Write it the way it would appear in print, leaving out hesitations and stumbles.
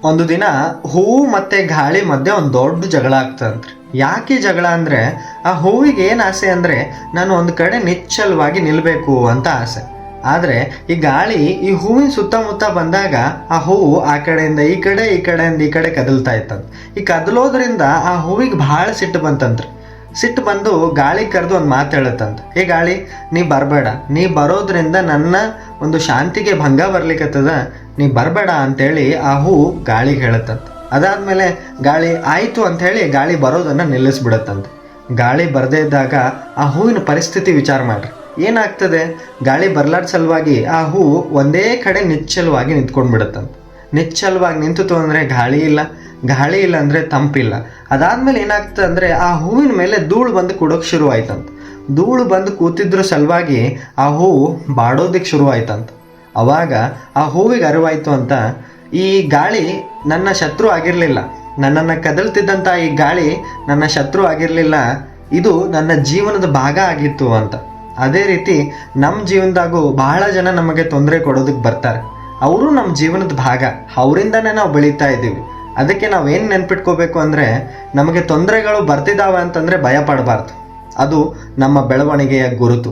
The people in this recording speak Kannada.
ಒಂದು ದಿನ ಹೂವು ಮತ್ತೆ ಗಾಳಿ ಮಧ್ಯೆ ಒಂದು ದೊಡ್ಡ ಜಗಳ ಆಗ್ತದಂತ್ರಿ. ಯಾಕೆ ಜಗಳ ಅಂದ್ರೆ ಆ ಹೂವಿಗೆ ಏನು ಆಸೆ ಅಂದ್ರೆ ನಾನು ಒಂದು ಕಡೆ ನಿಶ್ಚಲವಾಗಿ ನಿಲ್ಬೇಕು ಅಂತ ಆಸೆ. ಆದ್ರೆ ಈ ಗಾಳಿ ಈ ಹೂವಿನ ಸುತ್ತಮುತ್ತ ಬಂದಾಗ ಆ ಹೂವು ಆ ಕಡೆಯಿಂದ ಈ ಕಡೆ, ಈ ಕಡೆಯಿಂದ ಈ ಕಡೆ ಕದಲ್ತಾ ಇತ್ತಂತ. ಈ ಕದಲೋದ್ರಿಂದ ಆ ಹೂವಿಗೆ ಬಹಳ ಸಿಟ್ಟು ಬಂತಂತ್ರಿ. ಸಿಟ್ಟು ಬಂದು ಗಾಳಿ ಕರೆದು ಒಂದು ಮಾತು ಹೇಳತ್ತಂತ, ಏ ಗಾಳಿ, ನೀ ಬರಬೇಡ, ನೀ ಬರೋದ್ರಿಂದ ನನ್ನ ಒಂದು ಶಾಂತಿಗೆ ಭಂಗ ಬರ್ಲಿಕ್ಕತ್ತದ, ನೀ ಬರಬೇಡ ಅಂತೇಳಿ ಆ ಹೂ ಗಾಳಿಗೆ ಹೇಳತ್ತಂತ. ಅದಾದ್ಮೇಲೆ ಗಾಳಿ ಆಯಿತು ಅಂಥೇಳಿ ಗಾಳಿ ಬರೋದನ್ನು ನಿಲ್ಲಿಸ್ಬಿಡತ್ತಂತ. ಗಾಳಿ ಬರದೇ ಇದ್ದಾಗ ಆ ಹೂವಿನ ಪರಿಸ್ಥಿತಿ ವಿಚಾರ ಮಾಡ್ರಿ, ಏನಾಗ್ತದೆ? ಗಾಳಿ ಬರ್ಲಾರ್ದ ಸಲುವಾಗಿ ಆ ಹೂ ಒಂದೇ ಕಡೆ ನಿಶ್ಚಲವಾಗಿ ನಿಂತ್ಕೊಂಡ್ಬಿಡತ್ತಂತ. ನಿಶ್ಚಲವಾಗಿ ನಿಂತಿತು ಅಂದರೆ ಗಾಳಿ ಇಲ್ಲ, ಗಾಳಿ ಇಲ್ಲ ಅಂದರೆ ತಂಪಿಲ್ಲ. ಅದಾದ್ಮೇಲೆ ಏನಾಗ್ತದೆ ಅಂದರೆ ಆ ಹೂವಿನ ಮೇಲೆ ಧೂಳು ಬಂದು ಕೂಡೋಕೆ ಶುರು ಆಯ್ತಂತ. ಧೂಳು ಬಂದು ಕೂತಿದ್ರ ಸಲುವಾಗಿ ಆ ಹೂವು ಬಾಡೋದಕ್ಕೆ ಶುರು ಆಯ್ತಂತ. ಅವಾಗ ಆ ಹೂವಿಗೆ ಅರಿವಾಯ್ತು ಅಂತ, ಈ ಗಾಳಿ ನನ್ನ ಶತ್ರು ಆಗಿರಲಿಲ್ಲ, ನನ್ನನ್ನು ಕದಲ್ತಿದ್ದಂಥ ಈ ಗಾಳಿ ನನ್ನ ಶತ್ರು ಆಗಿರಲಿಲ್ಲ, ಇದು ನನ್ನ ಜೀವನದ ಭಾಗ ಆಗಿತ್ತು ಅಂತ. ಅದೇ ರೀತಿ ನಮ್ಮ ಜೀವನದಾಗೂ ಬಹಳ ಜನ ನಮಗೆ ತೊಂದರೆ ಕೊಡೋದಕ್ಕೆ ಬರ್ತಾರೆ. ಅವರು ನಮ್ಮ ಜೀವನದ ಭಾಗ, ಅವರಿಂದನೇ ನಾವು ಬೆಳೀತಾ ಇದ್ದೀವಿ. ಅದಕ್ಕೆ ನಾವೇನು ನೆನ್ಪಿಟ್ಕೋಬೇಕು ಅಂದರೆ, ನಮಗೆ ತೊಂದರೆಗಳು ಬರ್ತಿದ್ದಾವೆ ಅಂತಂದರೆ ಭಯ ಪಡಬಾರ್ದು. ಅದು ನಮ್ಮ ಬೆಳವಣಿಗೆಯ ಗುರುತು.